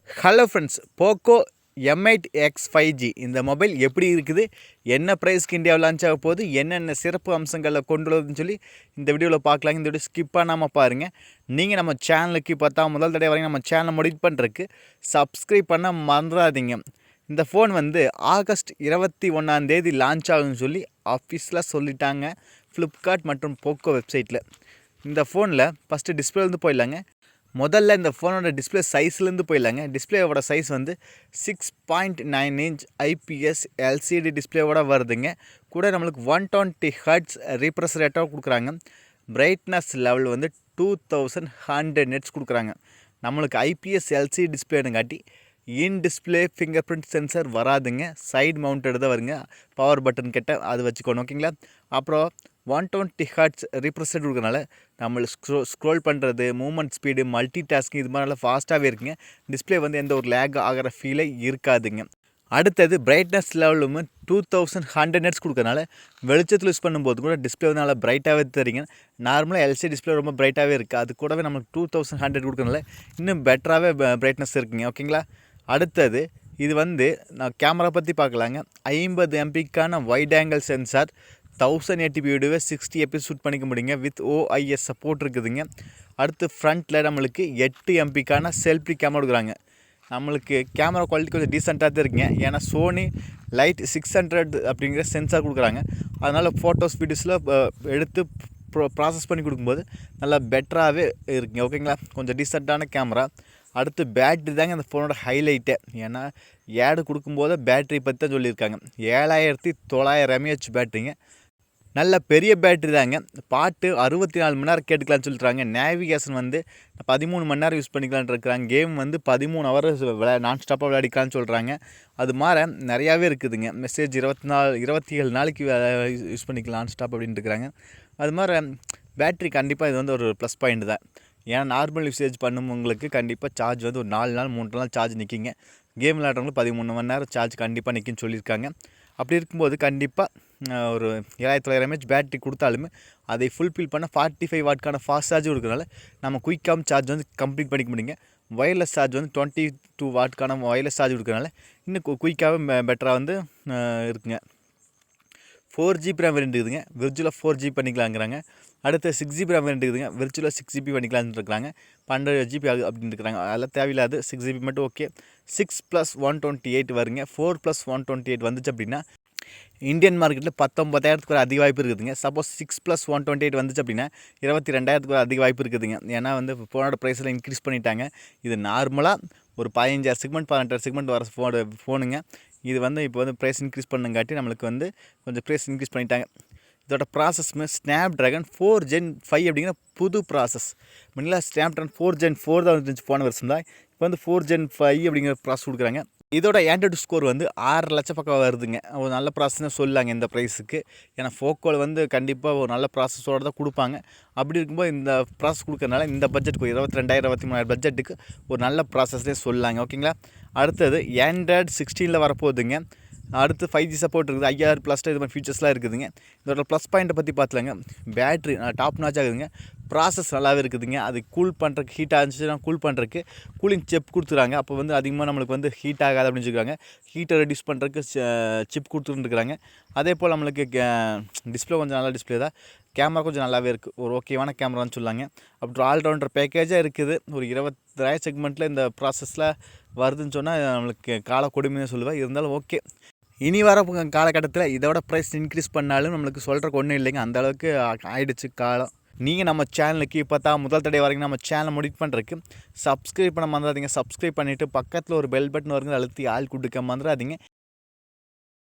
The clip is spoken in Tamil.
Hello friends, Poco m8x 5G இந்த மொபைல் எப்படி இருக்குது, என்ன ப்ரைஸ்க்கு இந்தியாவில் லான்ச் ஆக போகுது, என்னென்ன சிறப்பு அம்சங்களில் கொண்டு வருதுன்னு சொல்லி இந்த வீடியோவில் பார்க்கலாங்க. இந்த வீடியோ ஸ்கிப் பண்ணாமல் பாருங்கள். நீங்கள் நம்ம சேனலுக்கு பார்த்தா முதல் தடவை வரைக்கும் நம்ம சேனலை முடிட் பண்ணுறதுக்கு சப்ஸ்கிரைப் பண்ண மறந்துடாதீங்க. இந்த ஃபோன் வந்து ஆகஸ்ட் 21 லான்ச் ஆகுன்னு சொல்லி ஆஃபீஸில் சொல்லிட்டாங்க, ஃப்ளிப்கார்ட் மற்றும் போக்கோ வெப்சைட்டில். இந்த ஃபோனில் ஃபஸ்ட்டு டிஸ்பிளேலேருந்து போயிடலாங்க. முதல்ல இந்த ஃபோனோட டிஸ்பிளே சைஸ்லேருந்து போயிடலாங்க. டிஸ்பிளேவோட சைஸ் வந்து 6.9 இன்ச் ஐபிஎஸ் எல்சிடி டிஸ்பிளேவோட வருதுங்க. கூட நம்மளுக்கு 120 ஹர்ட்ஸ் ரீஃப்ரெஷ் ரேட்டாக கொடுக்குறாங்க. பிரைட்னஸ் லெவல் வந்து 2100 நெட்ஸ் கொடுக்குறாங்க. நம்மளுக்கு ஐபிஎஸ் எல்சிடி டிஸ்பிளேனுங்காட்டி in display fingerprint sensor வராதுங்க. சைடு மவுண்டட் தான் வருங்க. பவர் பட்டன் கிட்ட அது வச்சுக்கணும், ஓகேங்களா. அப்புறம் 120 ஹர்ட்ஸ் ரீஃப்ரெஷ் ரேட் கொடுக்கறனால நம்மளுக்கு ஸ்க்ரோல் பண்ணுறது, மூவ்மெண்ட் ஸ்பீடு, மல்டி டாஸ்கிங் இது மாதிரி நல்லா ஃபாஸ்ட்டாகவே இருக்குங்க. டிஸ்பிளே வந்து எந்த ஒரு லேக் ஆகிற ஃபீலே இருக்காதுங்க. அடுத்தது பிரைட்னஸ் லெவலும் 2100 நெட்ஸ் கொடுக்கறனால வெளிச்சத்தில் யூஸ் பண்ணும்போது கூட டிஸ்பிளே வந்து நல்லா பிரைட்டாகவே தெரியுங்க. நார்மலாக எல்சிடி டிஸ்பிளே ரொம்ப பிரைட்டாகவே இருக்குது. அது கூடவே நம்மளுக்கு 2100 கொடுக்கறனால இன்னும் பெட்டராகவே பிரைட்னஸ் இருக்குங்க, ஓகேங்களா. அடுத்தது இது வந்து நான் கேமரா பற்றி பார்க்கலாங்க. 50 எம்பிக்கான வைட் ஆங்கிள் சென்சார், 1080p வீடியோவை 60 எஃப்பிஎஸ் ஷூட் பண்ணிக்க முடியுங்க. வித் ஓஐஎஸ் சப்போர்ட் இருக்குதுங்க. அடுத்து ஃப்ரண்ட்டில் நம்மளுக்கு 8 எம்பிக்கான செல்ஃபி கேமரா கொடுக்குறாங்க. நம்மளுக்கு கேமரா குவாலிட்டி கொஞ்சம் டீசெண்டாக தான் இருக்குங்க. ஏன்னா சோனி லைட் 600 அப்படிங்கிற சென்சார் கொடுக்குறாங்க. அதனால் ஃபோட்டோஸ் வீடியோஸில் எடுத்து ப்ராசஸ் பண்ணி கொடுக்கும்போது நல்லா பெட்டராகவே இருக்குங்க, ஓகேங்களா. கொஞ்சம் டீசெண்டான கேமரா. அடுத்து பேட்ரி தாங்க அந்த ஃபோனோட ஹைலைட்டே. ஏன்னா ஏடு கொடுக்கும்போது பேட்ரி பற்றி தான் சொல்லியிருக்காங்க. 7900 mAh பேட்ரிங்க. நல்ல பெரிய பேட்ரி தாங்க. பாட்டு 64 மணி நேரம் கேட்டுக்கலான்னு சொல்லிட்டுறாங்க. நேவிகேஷன் வந்து 13 மணி நேரம் யூஸ் பண்ணிக்கலான்னு இருக்கிறாங்க. கேம் வந்து 13 ஹவர்ஸ் நான் ஸ்டாப்பாக விளையாடிக்கலான்னு சொல்கிறாங்க. அது மாதிரி நிறையாவே இருக்குதுங்க. மெசேஜ் 27 நாளைக்கு யூஸ் பண்ணிக்கலாம் நான் ஸ்டாப் அப்படின்ட்டு இருக்கிறாங்க. அது மாதிரி பேட்ரி கண்டிப்பாக இது வந்து ஒரு ப்ளஸ் பாயிண்ட் தான். ஏன்னா நார்மல் யூசேஜ் பண்ணுறவங்களுக்கு கண்டிப்பாக சார்ஜ் வந்து ஒரு 4 நாள் 3 நாள் சார்ஜ் நிற்கிங்க. கேம் விளையாடுறவங்களுக்கு 13 மணி நேரம் சார்ஜ் கண்டிப்பாக நிற்குன்னு சொல்லியிருக்காங்க. அப்படி இருக்கும்போது கண்டிப்பாக ஒரு 7900 mAh பேட்ரி கொடுத்தாலுமே அதை ஃபுல்ஃபில் பண்ண 45 வாட்க்கான ஃபாஸ்ட் சார்ஜ் கொடுக்குறதுனால நம்ம குயிக்காக சார்ஜ் வந்து கம்ப்ளீட் பண்ணிக்க முடியுங்க. ஒயர்லெஸ் சார்ஜ் வந்து 22 வாட்க்கான ஒயர்லெஸ் சார்ஜ் கொடுக்குறதுனால இன்னும் குயிக்காகவே பெட்டராக வந்து இருக்குங்க. 4GB ரேம் வேரியன்ட் இருக்குதுங்க. விர்ச்சுவலாக 4GB பண்ணிக்கலாங்கிறாங்க. அடுத்து 6GB ரேம் வேரியன்ட் இருக்குதுங்க. விர்ச்சுவலாக 6GB பண்ணிக்கலான்னு இருக்கிறாங்க. 12GB ஆகுது அப்படின்னு இருக்கிறாங்க. அதெல்லாம் தேவையில்லாது. 6GB மட்டும் ஓகே. 6+128 வருங்க. 4+128 வந்துச்சு அப்படின்னா இந்தியன் மார்க்கெட்டில் 19,000 அதிக வாய்ப்பு இருக்குதுங்க. சப்போஸ் 6+128 வந்துச்சு அப்படின்னா 22,000 அதிக வாய்ப்பு இருக்குதுங்க. ஏன்னா வந்து ஃபோனோட ப்ரைஸில் இன்க்ரீஸ் பண்ணிட்டாங்க. இது நார்மலாக ஒரு 15,000 செக்மெண்ட் 18,000 செக்மெண்ட் வர ஃபோனுங்க. இது வந்து இப்போ வந்து ப்ரைஸ் இன்க்ரீஸ் பண்ணுங்காட்டி நம்மளுக்கு வந்து கொஞ்சம் ப்ரைஸ் இன்க்ரீஸ் பண்ணிட்டாங்க. இதோட ப்ராசஸ்மே ஸ்னாப்ட்ராகன் 4 Gen 5 அப்படிங்கிற புது ப்ராசஸ். முன்னாடி ஸ்னாப்ட்ராகன் 4 Gen 4 தான் வந்துச்சு போன வருஷம் தான். இப்போ வந்து 4 Gen 5 அப்படிங்கிற ப்ராசஸ் கொடுக்குறாங்க. இதோட ஆண்ட்ராய்டு ஸ்கோர் வந்து 6 லட்சம் பக்கம் வருதுங்க. ஒரு நல்ல ப்ராசஸ்னு சொல்லாங்க இந்த ப்ரைஸுக்கு. ஏன்னா போக்கோவில் வந்து கண்டிப்பாக ஒரு நல்ல ப்ராசஸோடு தான் கொடுப்பாங்க. அப்படி இருக்கும்போது இந்த ப்ராசஸ் கொடுக்கறனால இந்த பட்ஜெட்டுக்கு 22,000 23,000 பட்ஜெட்டுக்கு ஒரு நல்ல ப்ராசஸ்னே சொல்லாங்க, ஓகேங்களா. அடுத்தது ஆண்ட்ராய்டு 16 வரப்போகுதுங்க. அடுத்து 5G சப்போர்ட் இருக்குது. 5000+ இது மாதிரி ஃபீச்சர்ஸ்லாம் இருக்குதுங்க. இதோட ப்ளஸ் பாயிண்ட்டை பற்றி பார்த்துலாங்க. பேட்ரி டாப் நாச் ஆகுதுங்க. ப்ராசஸ் நல்லாவே இருக்குதுங்க. அது கூல் பண்ணுறதுக்கு ஹீட் ஆச்சுன்னா கூல் பண்ணுறதுக்கு கூலிங் சிப் கொடுத்துருக்காங்க. அப்போ வந்து அதிகமாக நம்மளுக்கு வந்து ஹீட் ஆகாது அப்படின்னு சொல்லியிருக்காங்க. ஹீட்டை ரெடியூஸ் பண்ணுறதுக்கு சிப் கொடுத்துருக்குறாங்க. அதே போல் நம்மளுக்கு டிஸ்பிளே கொஞ்சம் நல்ல டிஸ்பிளே தான். கேமரா கொஞ்சம் நல்லாவே இருக்குது. ஒரு ஓகேவான கேமரான்னு சொல்லாங்க. அப்புறம் ஆல்ரவுண்டர் பேக்கேஜாக இருக்குது. ஒரு 20,000 செக்மெண்ட்டில் இந்த ப்ராசஸில் வருதுன்னு சொன்னால் நம்மளுக்கு கால கொடுமைன்னு சொல்லுவேன். இருந்தாலும் ஓகே. இனி வர காலகட்டத்தில் இதோட ப்ரைஸ் இன்க்ரீஸ் பண்ணாலும் நம்மளுக்கு சொல்கிறக்கு ஒன்றும் இல்லைங்க. அந்தளவுக்கு ஆயிடுச்சு காலம். நீங்கள் நம்ம சேனலுக்கு இப்போ தான் முதல் தடவை வரைக்கும் நம்ம சேனலை முடிட் பண்ணுறதுக்கு சப்ஸ்கிரைப் பண்ண மறந்துடாதீங்க. சப்ஸ்கிரைப் பண்ணிவிட்டு பக்கத்தில் ஒரு பெல் பட்டன் வருங்க, அழுத்தி ஆள் கொடுக்க மறந்துடாதீங்க.